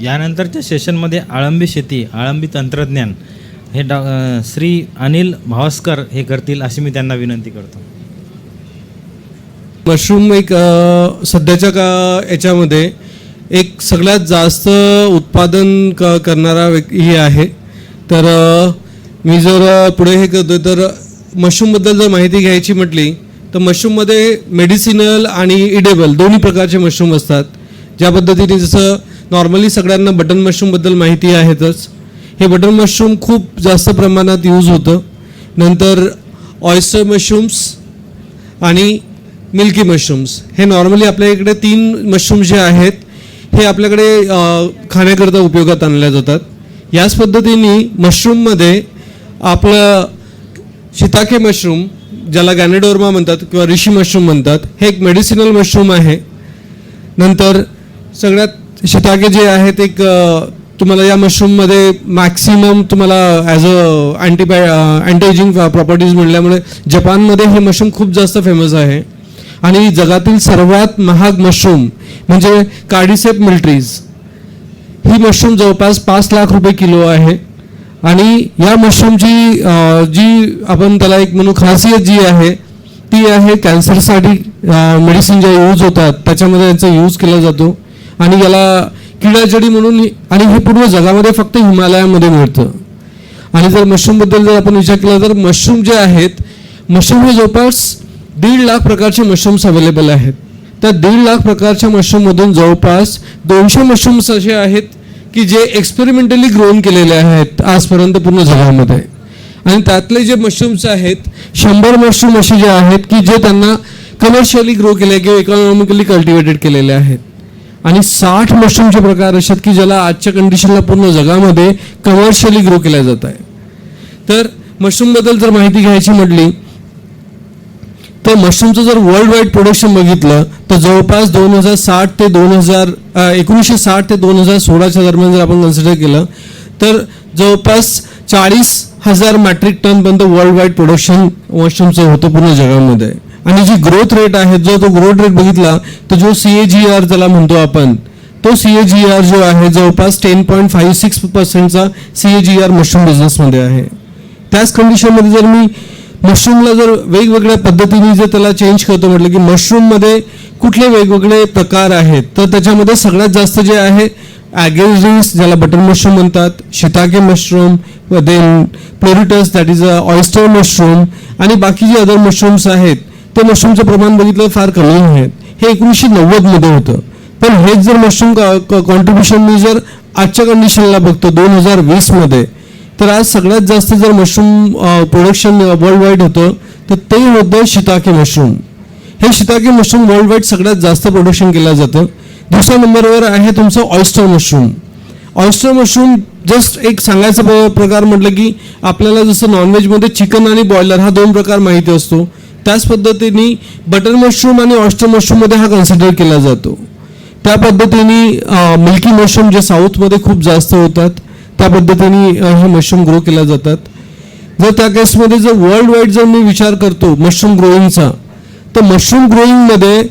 यानंतरच्या सेशनमध्ये आळंबी शेती, आळंबी तंत्रज्ञान हे श्री अनिल भावस्कर हे करतील अशी मी त्यांना विनंती करतो. मशरूम एक सध्याच्या याच्यामध्ये एक सगळ्यात जास्त उत्पादन करणारा हे आहे. तर मी जर पुढे हे करतो तर मशरूमबद्दल जर माहिती घ्यायची म्हटली तर मशरूममध्ये मेडिसिनल आणि इडेबल दोन्ही प्रकारचे मशरूम असतात. ज्या पद्धतीने जसं नॉर्मली सगळ्यांना बटन मशरूमबद्दल माहिती आहेतच. हे बटन मशरूम खूप जास्त प्रमाणात यूज होतं. नंतर ऑयस्टर मशरूम्स आणि मिल्की मशरूम्स हे नॉर्मली आपल्या इकडे 3 मशरूम जे आहेत हे आपल्याकडे खाण्याकरता उपयोगात आणल्या जातात. याच पद्धतीने मशरूममध्ये आपलं शिताके मशरूम ज्याला गॅनेडोर्मा म्हणतात किंवा ऋषी मशरूम म्हणतात हे एक मेडिसिनल मशरूम आहे. नंतर सगळ्यात शिताके जे आहेत एक तुम्हाला या मशरूममध्ये मॅक्सिमम तुम्हाला ॲज अँटी एजिंग प्रॉपर्टीज मिळाल्यामुळे जपानमध्ये हे मशरूम खूप जास्त फेमस आहे. आणि जगातील सर्वात महाग मशरूम म्हणजे कार्डिसेप मिल्ट्रीज ही मशरूम जवळपास 5 लाख रुपये किलो आहे. आणि या मशरूमची जी आपण त्याला एक म्हणून खासियत जी आहे ती आहे कॅन्सरसाठी मेडिसिन ज्या यूज होतात त्याच्यामध्ये यांचा यूज केला जातो. आणि याला किडाजडी म्हणून आणि हे पूर्ण जगामध्ये फक्त हिमालयामध्ये मिळतं. आणि जर मशरूमबद्दल जर आपण विचार केला तर मशरूम जे आहेत मशरूम हे जवळपास 1.5 लाख प्रकारचे मशरूम्स अवेलेबल आहेत. त्या 1.5 लाख प्रकारच्या मशरूममधून जवळपास 200 मशरूम्स असे आहेत की जे एक्सपेरिमेंटली ग्रोन केलेले आहेत आजपर्यंत पूर्ण जगामध्ये. आणि त्यातले जे मशरूम्स आहेत 100 मशरूम असे जे आहेत की जे त्यांना कमर्शियली ग्रो केले किंवा इकॉनॉमिकली कल्टिवेटेड केलेले आहेत. आणि 60 मशरूमचे प्रकार असे की ज्याला आजच्या कंडिशनला पूर्ण जगामध्ये कमर्शियली ग्रो केल्या जात आहे. तर मशरूमबद्दल जर माहिती घ्यायची म्हटली तर मशरूमचं जर वर्ल्ड वाईड प्रोडक्शन बघितलं तर जवळपास 1960 ते 2016च्या दरम्यान जर आपण कन्सिडर केलं तर जवळपास 40,000 मॅट्रिक टनपर्यंत वर्ल्ड वाईड प्रोडक्शन मशरूमचं होतं पूर्ण जगामध्ये. आणि जी ग्रोथ रेट आहे जो तो ग्रोथ रेट बघितला तर जो CAGR ज्याला म्हणतो आपण तो CAGR जो आहे जवळपास 10.56%चा CAGR मशरूम बिझनेसमध्ये आहे. त्याच कंडिशनमध्ये जर मी मशरूमला जर वेगवेगळ्या पद्धतीने जर त्याला चेंज करतो म्हटलं की मशरूममध्ये कुठले वेगवेगळे प्रकार आहेत तर त्याच्यामध्ये सगळ्यात जास्त जे आहे ॲगेरिस ज्याला बटन मशरूम म्हणतात, shiitake mushroom, then pleurotus that is a oyster mushroom आणि बाकी जे अदर मशरूम्स आहेत ते मशरूमचं प्रमाण बघितलं फार कमी आहेत. हे 1990मध्ये होतं. पण हेच जर मशरूम कॉन्ट्रीब्युशन मी जर आजच्या कंडिशनला बघतो 2020मध्ये तर आज सगळ्यात जास्त जर मशरूम प्रोडक्शन वर्ल्ड वाईड होतं तर ते होतं शिताके मशरूम. हे शिताके मशरूम वर्ल्ड वाईड सगळ्यात जास्त प्रोडक्शन केलं जातं. दुसऱ्या नंबरवर आहे तुमचं oyster mushroom. Oyster mushroom just एक सांगायचा प्रकार म्हटलं की आपल्याला जसं नॉनव्हेजमध्ये चिकन आणि बॉयलर हा 2 प्रकार माहिती असतो त्याच पद्धतीने बटर मशरूम आणि ऑयस्टर मशरूममध्ये हा कन्सिडर केला जातो. त्या पद्धतीने मिल्की मशरूम जे साऊथमध्ये खूप जास्त होतात त्या पद्धतीने हे मशरूम ग्रो केल्या जातात. जर त्या केसमध्ये जर वर्ल्ड वाईड जर मी विचार करतो मशरूम ग्रोईंगचा तर मशरूम ग्रोईंगमध्ये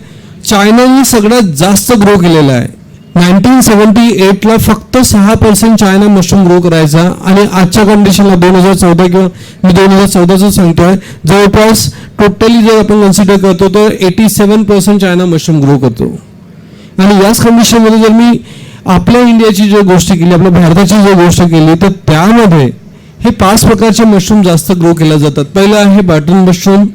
चायनाने सगळ्यात जास्त ग्रो केलेला आहे. 1978ला फक्त 6% चायना मशरूम ग्रो करायचा आणि आजच्या कंडिशनला 2014 किंवा मी 2014चं सांगतोय जवळपास टोटली जर आपण कन्सिडर करतो तर 87% चायना मशरूम ग्रो करतो. आणि याच कंडिशनमध्ये जर मी आपल्या इंडियाची जी गोष्ट केली आपल्या भारताची जी गोष्ट केली तर त्यामध्ये हे 5 प्रकारचे मशरूम जास्त ग्रो केले जातात. पहिलं आहे बटन मशरूम,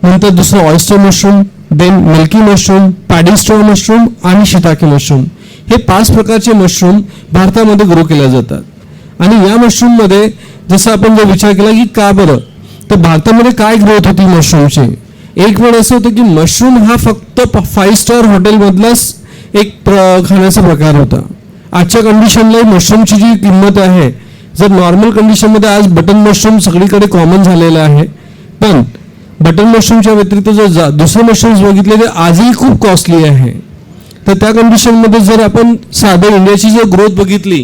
नंतर दुसरं oyster mushroom, then milky mushroom, paddy straw mushroom आणि शिताके मशरूम. हे 5 प्रकारचे मशरूम भारतामध्ये ग्रो केले जातात. आणि या मशरूममध्ये जसं आपण जर विचार केला की का बरं तर भारतामध्ये काय ग्रोथ होती मशरूमची. एक वेळ असं होतं की मशरूम हा फक्त 5 स्टार हॉटेलमधलाच एक खाण्याचा प्रकार होता. आजच्या कंडिशनला मशरूमची जी किंमत आहे जर नॉर्मल कंडिशनमध्ये आज बटन मशरूम सगळीकडे कॉमन झालेलं आहे पण बटन मशरूमच्या व्यतिरिक्त जर दुसरे मशरूम्स बघितले ते आजही खूप कॉस्टली आहे. तर त्या कंडिशनमध्ये जर आपण साधं इंडियाची जर ग्रोथ बघितली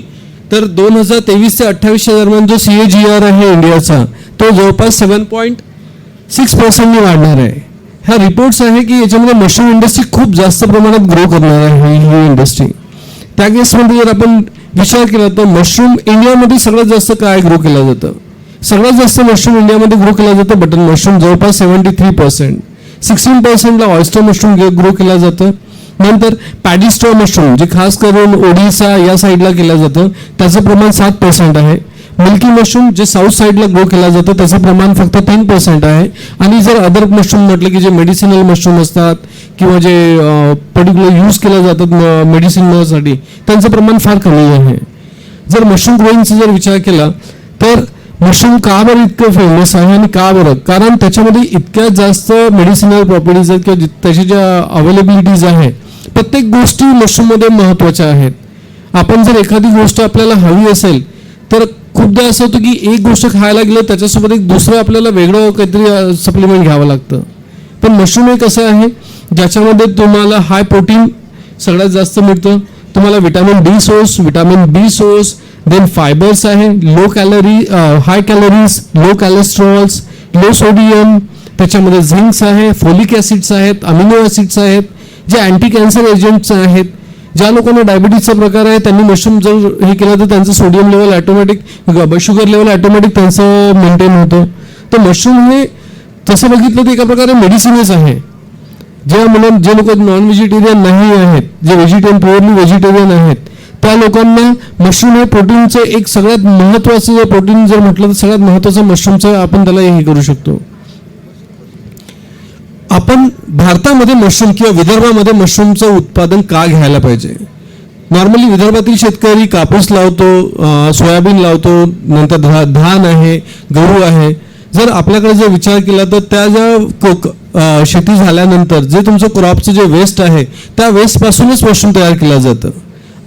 तर 2023 ते 28च्या दरम्यान जो CAGR आहे इंडियाचा तो जवळपास 7.6% वाढणार आहे. हा रिपोर्ट्स आहे की याच्यामध्ये मशरूम इंडस्ट्री खूप जास्त प्रमाणात ग्रो करणार आहे ही इंडस्ट्री. त्या केसमध्ये जर आपण विचार केला तर मशरूम इंडियामध्ये सगळ्यात जास्त काय ग्रो केलं जातं? सगळ्यात जास्त मशरूम इंडियामध्ये ग्रो केला जातं बटन मशरूम, जवळपास 73%. 16%ला ऑयस्टर मशरूम ग्रो केलं जातं. नंतर पॅडी स्ट्रॉ मशरूम, जे खास करून ओडिसा या साईडला केलं जातं, त्याचं प्रमाण 7% आहे. मिल्की मशरूम, जे साऊथ साईडला ग्रो केलं जातं, त्याचं प्रमाण फक्त 3% आहे. आणि जर अदर मशरूम म्हटलं की जे मेडिसिनल मशरूम असतात किंवा जे पर्टिक्युलर यूज केलं जातात मेडिसिनसाठी, त्यांचं प्रमाण फार कमी आहे. जर मशरूम ग्रोईंगचा जर विचार केला तर मशरूम का बरं इतकं फेमस आहे आणि का बरं? कारण त्याच्यामध्ये इतक्या जास्त मेडिसिनल प्रॉपर्टीज आहेत किंवा त्याच्या ज्या अवेलेबिलिटीज आहे, प्रत्येक गोष्टी मशरूममध्ये महत्त्वाच्या आहेत. आपण जर एखादी गोष्ट आपल्याला हवी असेल तर खूपदा असं होतं की एक गोष्ट खायला गेलं त्याच्यासोबत एक दुसरं आपल्याला वेगळं काहीतरी सप्लिमेंट घ्यावं लागतं. पण मशरूम एक असं आहे ज्याच्यामध्ये तुम्हाला हाय प्रोटीन सगळ्यात जास्त मिळतं, तुम्हाला vitamin D source, vitamin B source, then fibres आहे, low calorie, high calories, low cholesterols, low sodium, त्याच्यामध्ये झिंक्स आहे, फोलिक ॲसिड्स आहेत, अमिनो ॲसिड्स आहेत, जे अँटी कॅन्सर एजंट्स आहेत. ज्या लोकांना डायबिटीजचा प्रकार आहे त्यांनी मशरूम जर हे केलं तर त्यांचं sodium level automatic, sugar level automatic त्यांचं मेंटेन होतं. तर मशरूम हे तसं बघितलं तर एका प्रकारे मेडिसिनच आहे. जे लोक नॉन व्हेजिटेरियन नाही आहेत, जे प्युअरली व्हेजिटेरियन आहेत, त्या लोकांना मशरूम हे प्रोटीनचं एक सगळ्यात महत्त्वाचं, जर प्रोटीन जर म्हटलं तर सगळ्यात महत्त्वाचं मशरूमचं आपण त्याला हे करू शकतो. आपण भारतामध्ये मशरूम किंवा विदर्भामध्ये मशरूमचं उत्पादन का घ्यायला पाहिजे? नॉर्मली विदर्भातील शेतकरी कापूस लावतो, सोयाबीन लावतो, नंतर धान आहे, गहू आहे. जर आपल्याकडे जर विचार केला तर त्या ज्या शेती झाल्यानंतर जे तुमचं क्रॉपचं जे वेस्ट आहे त्या वेस्टपासूनच मशरूम तयार केलं जातं.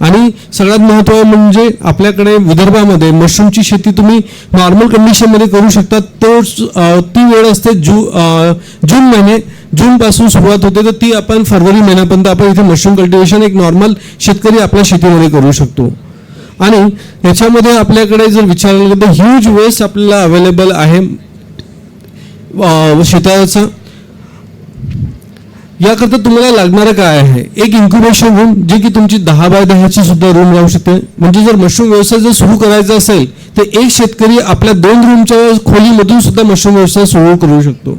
आणि सगळ्यात महत्त्वाचं म्हणजे आपल्याकडे विदर्भामध्ये मशरूमची शेती तुम्ही नॉर्मल कंडिशनमध्ये करू शकता. ती वेळ असते जून महिने, जूनपासून सुरुवात होते तर ती आपण फरवरी महिन्यापर्यंत आपण इथे मशरूम कल्टिवेशन एक नॉर्मल शेतकरी आपल्या शेतीमध्ये करू शकतो. आणि याच्यामध्ये आपल्याकडे जर विचारलं गेलं तर ह्यूज वेस्ट आपल्याला अवेलेबल आहे शेताचा. याकरता तुम्हाला लागणारं काय आहे? एक इन्क्युबेशन रूम, जी की तुमची 10 बाय 10ची सुद्धा रूम राहू शकते. म्हणजे जर मशरूम व्यवसाय जर सुरू करायचा असेल तर एक शेतकरी आपल्या 2 रूमच्या खोलीमधून सुद्धा मशरूम व्यवसाय सुरू करू शकतो.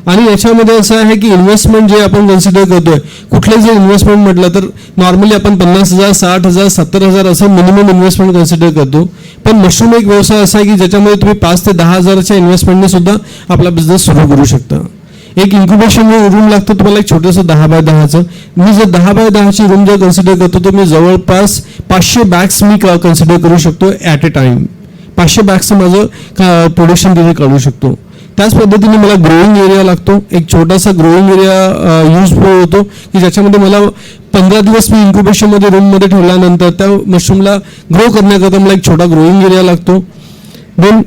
आणि याच्यामध्ये असं आहे की इन्व्हेस्टमेंट जे आपण कन्सिडर करतोय, कुठलंही जर इन्व्हेस्टमेंट म्हटलं तर नॉर्मली आपण 50,000, 60,000, 70,000 असं मिनिमम इन्व्हेस्टमेंट कन्सिडर करतो. पण मशरूम एक व्यवसाय असा आहे की ज्याच्यामध्ये तुम्ही 5 ते 10,000च्या इन्व्हेस्टमेंटने सुद्धा आपला बिझनेस सुरू करू शकता. एक इन्क्युबेशन रूम लागतं तुम्हाला, एक छोटंसं 10 बाय 10चं. मी जर 10 बाय 10ची रूम जर कन्सिडर करतो तर मी जवळपास 500 बॅग्स मी कन्सिडर करू शकतो ॲट ए टाइम. 500 बॅग्सचं माझं प्रोडक्शन तिथे काढू शकतो. त्याच पद्धतीने मला ग्रोईंग एरिया लागतो, एक छोटासा ग्रोईंग एरिया युजफुल होतो की ज्याच्यामध्ये मला 15 दिवस मी इन्क्युबेशनमध्ये रूममध्ये ठेवल्यानंतर त्या मशरूमला ग्रो करण्याकरता मला एक छोटा ग्रोईंग एरिया लागतो. देन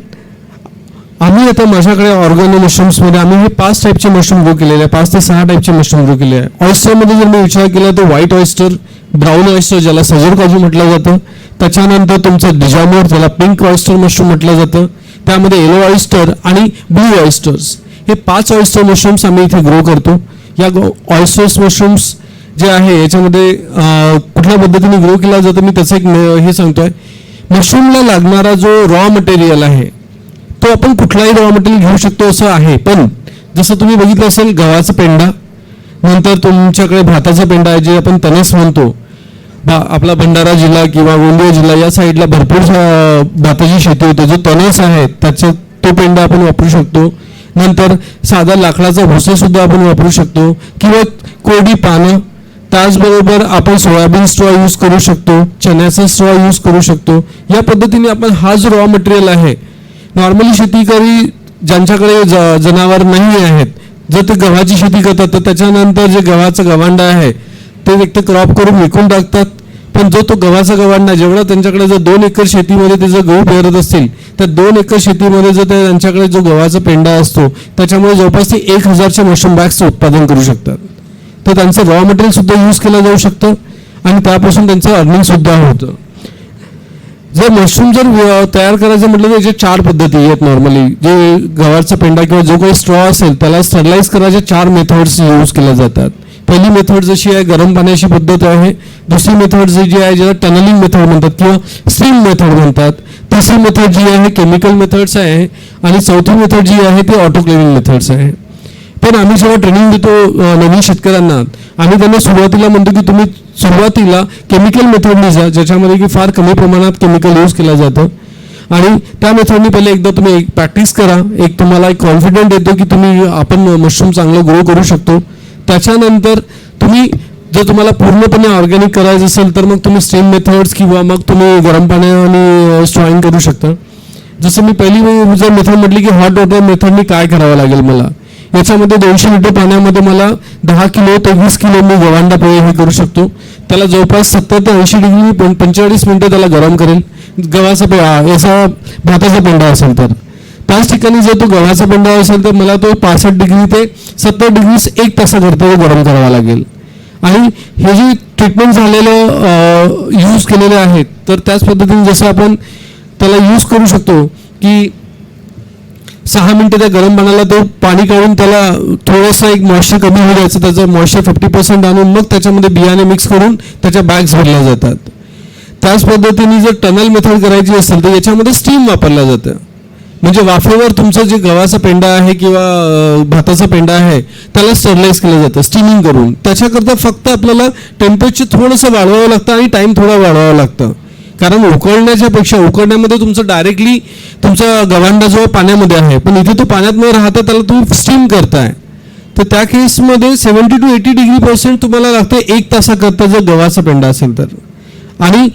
आम्ही आता माझ्याकडे ऑर्गॅनो मशरूम्समध्ये आम्ही हे 5 टाईपचे मशरूम ग्रो केलेले आहे, 5 ते 6 टाईपचे मशरूम ग्रो केले आहे. ऑयस्टरमध्ये जर मी विचार केला तर व्हाईट ऑयस्टर, ब्राऊन ऑयस्टर ज्याला सजर काजू म्हटलं जातं, त्याच्यानंतर तुमचं डिजामोर ज्याला पिंक ऑयस्टर मशरूम म्हटलं जातं, त्यामध्ये येलो ऑयस्टर आणि ब्लू ऑयस्टर्स, हे 5 ऑयस्टर मशरूम्स आम्ही इथे ग्रो करतो. या ऑयस्टर्स मशरूम्स जे आहे याच्यामध्ये कुठल्या पद्धतीने ग्रो केला जातं मी त्याचं एक हे सांगतोय. मशरूमला लागणारा जो रॉ मटेरियल आहे तो आपण कुठलाही रॉ मटेरियल घेऊ शकतो असं आहे. पण जसं तुम्ही बघितलं असेल गव्हाचा पेंडा, नंतर तुमच्याकडे भाताचा पेंडा आहे जे आपण तणस म्हणतो. आपला भंडारा जिल्हा किंवा गोंदिया जिल्हा या साईडला भरपूर भाताची शेती होते. जो तणस आहे त्याचा तो पेंडा आपण वापरू शकतो. नंतर साधा लाकडाचा भुसा सुद्धा आपण वापरू शकतो किंवा कोरडी पानं. त्याचबरोबर आपण सोयाबीन स्ट्रॉ यूज करू शकतो, चण्याचा स्ट्रॉ यूज करू शकतो. या पद्धतीने आपण हा जो रॉ मटेरियल आहे, नॉर्मली शेतकरी ज्यांच्याकडे जनावर नाही आहेत, जर ते गव्हाची शेती करतात तर त्याच्यानंतर जे गव्हाचा गव्हांडा आहे ते व्यक्त क्रॉप करून विकून टाकतात. पण जो तो गव्हाचा गव्हांडा जेवढा त्यांच्याकडे जर 2 एकर शेतीमध्ये ते जर गहू पेरत असतील तर 2 एकर शेतीमध्ये जर त्यांच्याकडे जो गव्हाचा पेंडा असतो त्याच्यामुळे जवळपास ते 1000च्या मशरूम बॅग्सचं उत्पादन करू शकतात. तर त्यांचं रॉ मटेरियल सुद्धा यूज केलं जाऊ शकतं आणि त्यापासून त्यांचं अर्निंग सुद्धा होतं. जर मशरूम जर तयार करायचं म्हटलं तर याच्या 4 पद्धती आहेत. नॉर्मली जे गव्हाचा पेंडा किंवा जो काही स्ट्रॉ असेल त्याला स्टरलाइज करायच्या 4 मेथड्स यूज केल्या जातात. पहिली मेथड जशी आहे गरम पाण्याची पद्धत आहे, दुसरी मेथड जी आहे ज्याला टनलिंग मेथड म्हणतात किंवा स्ट्रीम मेथड म्हणतात, तिसरी मेथड जी आहे केमिकल मेथड्स आहे आणि चौथी मेथड जी आहे ती ऑटोक्लेविंग मेथड्स आहे. पण आम्ही जेव्हा ट्रेनिंग देतो नवीन शेतकऱ्यांना, आम्ही त्यांना सुरुवातीला म्हणतो की तुम्ही सुरुवातीला केमिकल मेथडने जा, ज्याच्यामध्ये की फार कमी प्रमाणात केमिकल यूज केलं जातं आणि त्या मेथडनी पहिले एकदा तुम्ही एक प्रॅक्टिस करा, एक तुम्हाला एक कॉन्फिडंट येतो की आपण मशरूम चांगलं ग्रो करू शकतो. त्याच्यानंतर तुम्ही जर तुम्हाला पूर्णपणे ऑर्गॅनिक करायचं असेल तर मग तुम्ही स्ट्रीम मेथड्स किंवा मग तुम्ही गरम पाण्याने स्ट्रॉईंग करू शकता. जसं मी पहिली जर मेथड म्हटली की हॉट वॉटर मेथडनी काय करावं लागेल मला, याच्यामध्ये 200 लिटर पाण्यामध्ये मला 10 किलो ते 20 किलो मी गवांडा पोहे हे करू शकतो. त्याला जवळपास 70 ते 80 डिग्री 45 मिनिटं त्याला गरम करेल. गव्हाचा याचा भाताचा पेंडा असेल तर त्याच ठिकाणी जर तो गव्हाचा पेंडा असेल तर मला तो 65 डिग्री ते 70 डिग्री 1 तासाकरता गरम करावा लागेल. आणि हे जे ट्रीटमेंट झालेलं यूज केलेले आहेत तर त्याच पद्धतीने जसं आपण त्याला यूज करू शकतो की 6 मिनिटं त्या गरम पाण्याला तो पाणी काढून त्याला थोडंसं एक मॉइश्चर कमी होऊ द्यायचं, त्याचं मॉइश्चर 50% आणून मग त्याच्यामध्ये बियाणे मिक्स करून त्याच्या बॅग्स भरल्या जातात. त्याच पद्धतीने जर टनल मेथड करायची असेल तर याच्यामध्ये स्टीम वापरलं जातं, म्हणजे वाफेवर तुमचं जे गव्हाचा पेंडा आहे किंवा भाताचा पेंडा आहे त्याला स्टरलाइज केलं जातं स्टीमिंग करून. त्याच्याकरता फक्त आपल्याला टेम्परेचर थोडंसं वाढवावं लागतं आणि टाईम थोडा वाढवावं लागतं, कारण उकळण्याच्या पेक्षा उकळण्यामध्ये तुमचं डायरेक्टली तुमचा गव्हांडा जो पाण्यामध्ये आहे, पण इथे तो पाण्यात न राहता त्याला तुम्ही स्टीम करताय, तर त्या केसमध्ये 70 to 80% तुम्हाला लागतं 1 तासाकरता जर गव्हाचा पेंडा असेल तर, आणि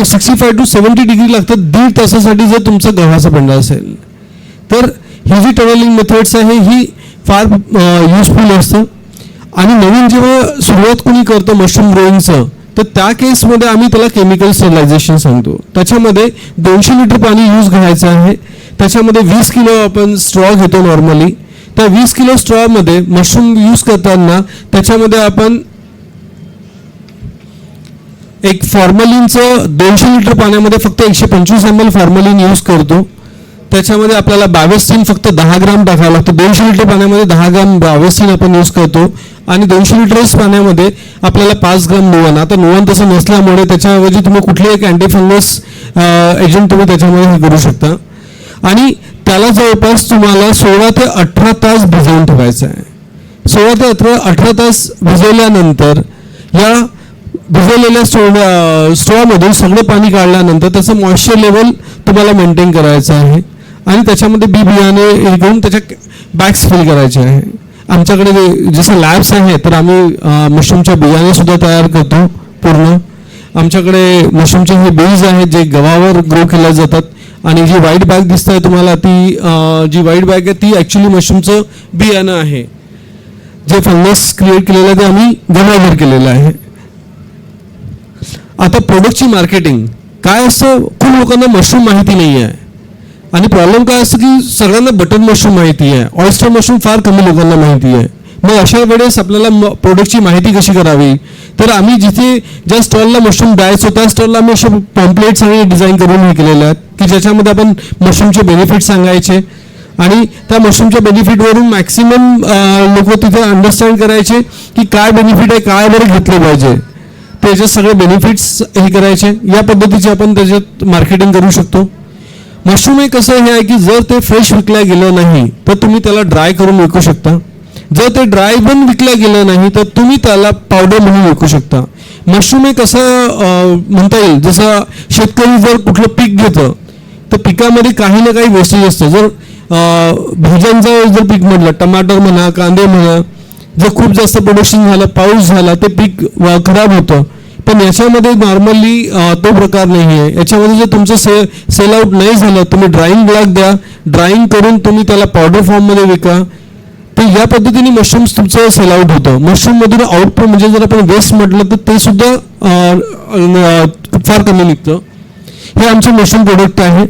65 to 70 डिग्री लागतं 1.5 तासासाठी जर तुमचा गव्हाचा पेंडा असेल. तर ही जी टनलिंग मेथड्स आहे ही फार युजफुल असतं. आणि नवीन जेव्हा सुरुवात कोणी करतो मशरूम ग्रोईंगचं तर त्या केसमध्ये आम्ही त्याला केमिकल स्टरलायझेशन सांगतो. त्याच्यामध्ये 200 लिटर पाणी यूज करायचं आहे, त्याच्यामध्ये 20 किलो आपण स्ट्रॉ घेतो नॉर्मली. त्या 20 किलो स्ट्रॉमध्ये मशरूम यूज करताना त्याच्यामध्ये आपण एक फॉर्मलिनचं 200 लिटर पाण्यामध्ये फक्त 125 ml फॉर्मलिन यूज करतो. त्याच्यामध्ये आपल्याला बावेस्टिन फक्त 10 ग्राम टाकावं लागतं. 200 लिटर पाण्यामध्ये 10 ग्राम बावेस्टिन आपण यूज करतो आणि 200 लिटर पाण्यामध्ये आपल्याला 5 ग्राम नुवान. आता नुवान तसं नसल्यामुळे त्याच्याऐवजी तुम्ही कुठलेही एक अँटीफंगस एजंट तुम्ही त्याच्यामध्ये हे करू शकता. आणि त्याला जवळपास तुम्हाला 16 ते 18 तास भिजवून ठेवायचं आहे. 16 ते 18 तास भिजवल्यानंतर या भिजवलेल्या स्ट्रॉमधून सगळं पाणी काढल्यानंतर त्याचं मॉइश्चर लेवल तुम्हाला मेंटेन करायचं आहे आणि त्याच्यामध्ये बियाणे हे घेऊन त्याच्या बॅग्स फिल करायचे आहे. आमच्याकडे जसं लॅब्स आहे तर आम्ही मशरूमच्या बियाणे सुद्धा तयार करतो पूर्ण. आमच्याकडे मशरूमचे हे बीज आहेत जे गव्हावर ग्रो केल्या जातात आणि जी व्हाईट बॅग दिसत आहे तुम्हाला ती जी व्हाईट बॅग आहे ती ॲक्च्युली मशरूमचं बियाणं आहे. जे फंगस क्रिएट केलेलं आहे ते आम्ही गव्हावर केलेलं आहे. आता प्रोडक्टची मार्केटिंग काय असतं, खूप लोकांना मशरूम माहिती नाही आहे आणि प्रॉब्लेम काय असतं की सगळ्यांना बटन मशरूम माहिती आहे, ऑयस्टर मशरूम फार कमी लोकांना माहिती आहे. मग अशा वेळेस आपल्याला प्रोडक्टची माहिती कशी करावी, तर आम्ही जिथे ज्या स्टॉलला मशरूम द्यायचो त्या स्टॉलला आम्ही असे पॉम्पलेट्स आणि डिझाईन करून हे केलेले आहेत की ज्याच्यामध्ये आपण मशरूमचे बेनिफिट सांगायचे आणि त्या मशरूमच्या बेनिफिटवरून मॅक्सिमम लोक तिथे अंडरस्टँड करायचे की काय बेनिफिट आहे, काय बरं घेतलं पाहिजे, त्याचे सगळे बेनिफिट्स हे करायचे. या पद्धतीचे आपण त्याच्यात मार्केटिंग करू शकतो. मशरूम एक असं हे आहे की जर ते फ्रेश विकल्या गेलं नाही तर तुम्ही त्याला ड्राय करून विकू शकता. जर ते ड्राय पण विकल्या गेलं नाही तर तुम्ही त्याला पावडर म्हणून विकू शकता. मशरूम एक असं म्हणता येईल जसं शेतकरी जर कुठलं पीक घेतं तर पिकामध्ये काही ना काही वेस्टेज असतं. जर भाज्यांचं जर पीक म्हटलं, टमाटर म्हणा, कांदे म्हणा, जर खूप जास्त प्रोडक्शन झालं, पाऊस झाला, ते पीक खराब होतं. पण याच्यामध्ये नॉर्मली तो प्रकार नाही आहे. याच्यामध्ये जर तुमचं सेल आउट नाही झालं तुम्ही ड्राईंग ब्लॉक द्या, ड्राईंग करून तुम्ही त्याला पावडर फॉर्ममध्ये विका. तर या पद्धतीने मशरूम्स तुमचं सेल आउट होतं. मशरूममधून आउटपुट म्हणजे जर आपण वेस्ट म्हटलं तर ते सुद्धा फार कमी निघतं. हे आमचे मशरूम प्रोडक्ट आहे.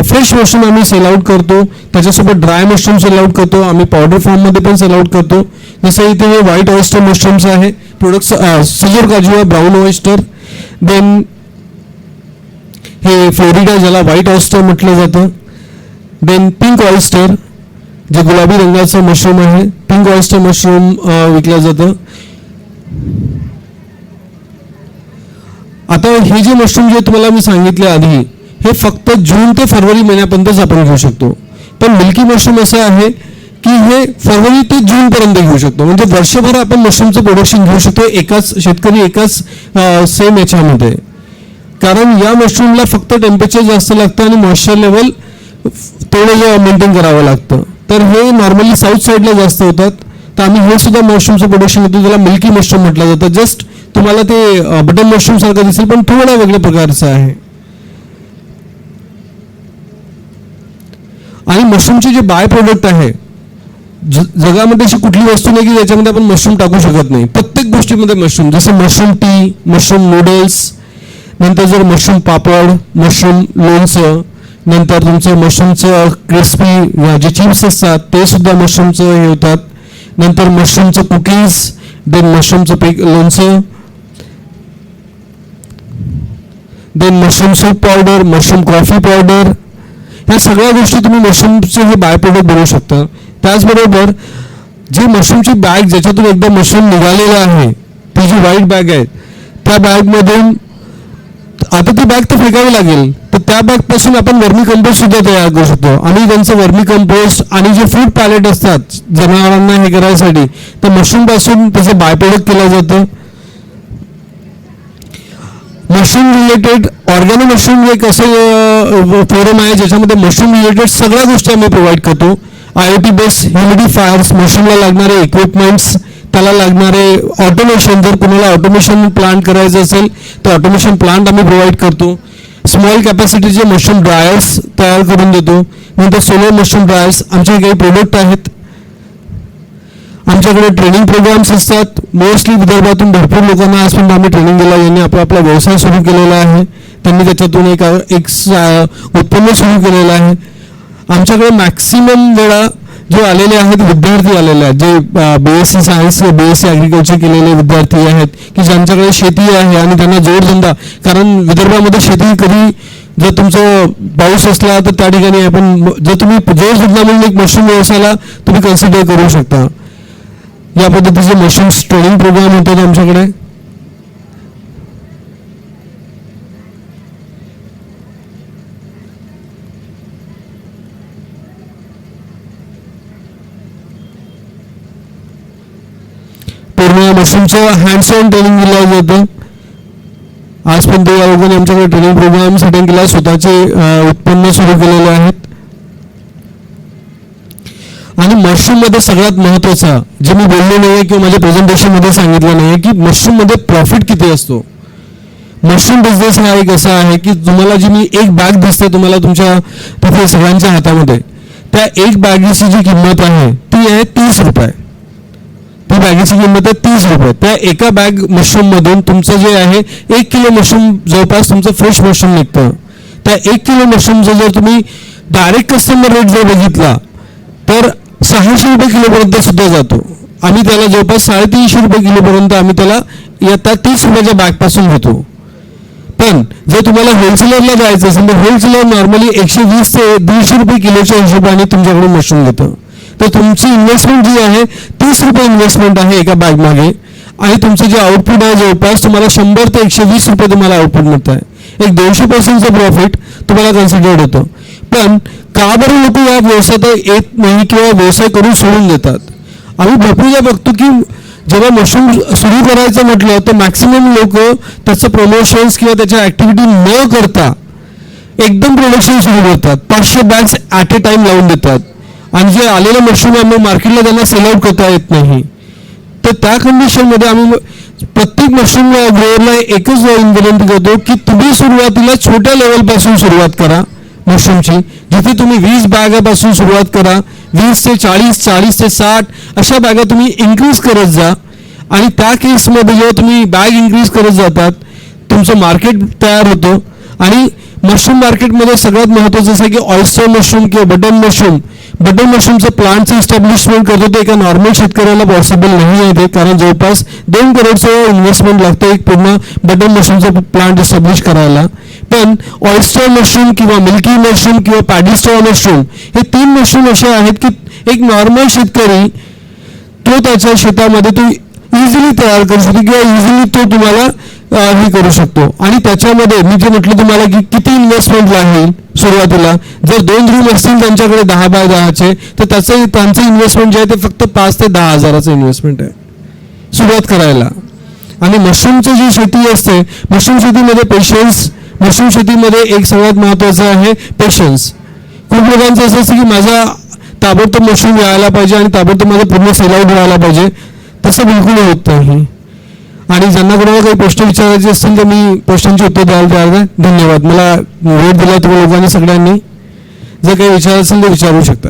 फ्रेश मशरूम आम्ही सेल आउट करतो, त्याच्यासोबत ड्राय मशरूम सेल आउट करतो, आम्ही पावडर फॉर्ममध्ये पण सेल आउट करतो. जसं इथे हे व्हाईट ऑयस्टर मशरूम्स आहे, प्रोडक्ट्स सजोर काजू, ब्राऊन ऑयस्टर, देन हे फ्लोरिडा ज्याला व्हाईट ऑयस्टर म्हटलं जातं, देन पिंक ऑयस्टर जे गुलाबी रंगाचं मशरूम आहे, पिंक ऑयस्टर मशरूम विकलं जातं. आता हे जे मशरूम जे तुम्हाला मी सांगितले आधी, हे फक्त जून ते फरवरी महिन्यापर्यंतच आपण घेऊ शकतो. पण मिल्की मशरूम असं आहे की हे फरवरी ते जून पर्यंत घेऊ शकतो. म्हणजे वर्षभर आपण मशरूमचं प्रोडक्शन घेऊ शकतो एकाच शेतकरी एकाच सेम याच्यामध्ये. कारण या मशरूमला फक्त टेम्परेचर जास्त लागतं आणि मॉइश्चर लेवल तेवढं मेंटेन करावं लागतं. तर हे नॉर्मली साऊथ साईडला जास्त होतात. तर आम्ही हे सुद्धा मशरूमचं प्रोडक्शन घेतो, त्याला मिल्की मशरूम म्हटलं जातं. जस्ट तुम्हाला ते बटन मशरूम सारखं दिसेल पण थोडा वेगळ्या प्रकारचं आहे. आणि मशरूमचे जे बाय प्रोडक्ट आहे, जगामध्ये अशी कुठली वस्तू नाही की ज्याच्यामध्ये आपण मशरूम टाकू शकत नाही. प्रत्येक गोष्टीमध्ये मशरूम, जसं मशरूम टी, मशरूम नूडल्स, नंतर जर मशरूम पापड, मशरूम लोणचं, नंतर तुमचं मशरूमचं क्रिस्पी जे चिप्स असतात ते सुद्धा मशरूमचं हे होतात. नंतर मशरूमचं कुकीज, देन मशरूमचं लोणचं, then mushroom soup powder, mushroom coffee powder, ह्या सगळ्या गोष्टी तुम्ही मशरूमचे हे बाय प्रोडक्ट बनवू शकता. त्याचबरोबर जे मशरूमची बॅग ज्याच्यातून एकदा मशरूम निघालेलं आहे, ती जी व्हाईट बॅग आहे, त्या बॅगमधून आता ती बॅग तर फेकावी लागेल, तर त्या बॅगपासून आपण वर्मी कंपोस्ट सुद्धा तयार करू शकतो. आणि त्यांचं वर्मी कंपोस्ट आणि जे फूड पॅलेट असतात जनावरांना हे करायसाठी, तर मशरूमपासून त्याचं बाय प्रोडक्ट केलं जातं. मशरूम रिलेटेड ऑर्गॅनिक मशरूम एक असं फोरम आहे ज्याच्यामध्ये मशरूम रिलेटेड सगळ्या गोष्टी आम्ही प्रोव्हाइड करतो. IoT बेस्ड ह्युमिडिफायर्स, मशरूमला लागणारे इक्विपमेंट्स, त्याला लागणारे ऑटोमेशन, जर कुणाला ऑटोमेशन प्लांट करायचं असेल तर ऑटोमेशन प्लांट आम्ही प्रोव्हाइड करतो. स्मॉल कॅपॅसिटीचे मशरूम ड्रायर्स तयार करून देतो. नंतर सोलर मशरूम ड्रायर्स, आमचे काही प्रोडक्ट आहेत. आमच्याकडे ट्रेनिंग प्रोग्राम्स असतात. मोस्टली विदर्भातून भरपूर लोकांना आजपर्यंत आम्ही ट्रेनिंग दिला, यांनी आपला व्यवसाय सुरू केलेला आहे. त्यांनी त्याच्यातून एक उत्पन्न सुरू केलेलं आहे. आमच्याकडे मॅक्सिमम वेळा जे आलेले आहेत विद्यार्थी आलेले आहेत, जे BSc सायन्स किंवा BSc ॲग्रिकल्चर केलेले विद्यार्थी आहेत की ज्यांच्याकडे शेती आहे आणि त्यांना जोडधंदा, कारण विदर्भामध्ये शेती कधी जर तुमचं पाऊस असला तर त्या ठिकाणी आपण जर तुम्ही जोडधंदा म्हणून एक मशरूम व्यवसायाला तुम्ही कन्सिडर करू शकता. या पद्धतीचे मशरूम्स ट्रेनिंग प्रोग्राम होतात आमच्याकडे. पूर्ण मशरूमचं हँड्स ऑन ट्रेनिंग दिलं जातं. आजपर्यंत या लोकांनी आमच्याकडे ट्रेनिंग प्रोग्राम सेटिंग केला, स्वतःचे उत्पन्न सुरू केलेले आहेत. आणि मशरूममध्ये सगळ्यात महत्त्वाचा जे मी बोललो नाही किंवा माझ्या प्रेझेंटेशनमध्ये सांगितलं नाही की मशरूममध्ये प्रॉफिट किती असतो. मशरूम बिझनेस हा एक असा आहे की तुम्हाला जी मी एक बॅग दिसते तुम्हाला तुमच्या तिथे सगळ्यांच्या हातामध्ये, त्या एक बॅगीची जी किंमत आहे ती आहे 30 रुपये. ती बॅगीची किंमत आहे 30 रुपये. त्या एका बॅग मशरूममधून तुमचं जे आहे 1 किलो मशरूम जवळपास तुमचं फ्रेश मशरूम निघतं. त्या 1 किलो मशरूमचं जर तुम्ही डायरेक्ट कस्टमर रेट जर बघितला तर 600 रुपये किलोपर्यंत सुद्धा जातो. आम्ही त्याला जवळपास 350 रुपये किलोपर्यंत आम्ही त्याला येता 30 रुपयाच्या बॅगपासून घेतो. पण जर तुम्हाला होलसेलरला जायचं असेल तर होलसेलर नॉर्मली 120 ते 150 रुपये किलोच्या हिशोबाने तुमच्याकडून मशरूम घेतं. तर तुमची इन्व्हेस्टमेंट जी आहे 30 रुपये इन्व्हेस्टमेंट आहे एका बॅग मागे, आणि तुमचं जे आउटपुट आहे जवळपास तुम्हाला 100 ते 120 रुपये तुम्हाला आउटपुट मिळत आहे. एक 200% प्रॉफिट तुम्हाला कन्सिडर्ड होतं. पण का बरं लोक या व्यवसायात येत नाही किंवा व्यवसाय करून सोडून देतात. आम्ही भरपूरदा बघतो की जेव्हा मशरूम सुरू करायचं म्हटलं तर मॅक्सिमम लोक त्याचं प्रमोशन्स किंवा त्याच्या ॲक्टिव्हिटी न करता एकदम प्रोडक्शन सुरू करतात. 500 बॅग्स ॲट ए टाइम लावून देतात आणि जे आलेले मशरूम आम्ही मार्केटला त्यांना सेल आउट करता येत नाही. तर त्या कंडिशनमध्ये आम्ही प्रत्येक मशरूम ग्रोअरला एकच विनंती करतो की तुम्ही सुरुवातीला छोट्या लेवलपासून सुरुवात करा मशरूमची, जिथे तुम्ही 20 बॅगापासून सुरुवात करा. 20 ते 40, 40 ते 60 अशा बॅगा तुम्ही इन्क्रीज करत जा. आणि त्या केसमध्ये जेव्हा तुम्ही बॅग इन्क्रीज करत जातात तुमचं मार्केट तयार होतं. आणि मशरूम मार्केटमध्ये सगळ्यात महत्त्वाचं असं आहे की ऑयस्टर मशरूम किंवा बटन मशरूमचं प्लांटचं इस्टॅब्लिशमेंट करतो ते एका नॉर्मल शेतकऱ्याला पॉसिबल नाही आहे ते, कारण जवळपास 2 करोडचं इन्व्हेस्टमेंट लागतं एक पूर्ण बटन मशरूमचं प्लांट इस्टॅब्लिश करायला. पण ऑयस्टर मशरूम किंवा मिल्की मशरूम किंवा पॅडिस्ट्रॉ मशरूम हे 3 मशरूम असे आहेत की एक नॉर्मल शेतकरी तो त्याच्या शेतामध्ये तो इझिली तयार करू शकतो किंवा इझिली तो तुम्हाला हे करू शकतो. आणि त्याच्यामध्ये मी जे म्हटलं तुम्हाला की किती इन्व्हेस्टमेंट लागेल सुरुवातीला, जर 2 रूम असतील त्यांच्याकडे 10 बाय 10चे, तर त्यांचं इन्व्हेस्टमेंट जे आहे ते फक्त 5 ते 10 हजाराचं इन्व्हेस्टमेंट आहे सुरुवात करायला. आणि मशरूमची जी शेती असते, मशरूम शेतीमध्ये पेशन्स, मशरूम शेतीमध्ये एक सगळ्यात महत्त्वाचं आहे पेशन्स. खूप लोकांचं असं असतं की माझा ताबडतोब मशरूम यायला पाहिजे आणि ताबडतोब माझं पूर्ण सेल आउट व्हायला पाहिजे. तसं बिलकुल होत नाही. आणि ज्यांना कोणाला काही प्रश्न विचारायचे असतील तर मी प्रश्नांची उत्तर द्यायला तयार आहे. धन्यवाद. मला वेळ दिला तुम्ही लोकांनी सगळ्यांनी. जर काही विचारायचं असेल तर विचारू शकता.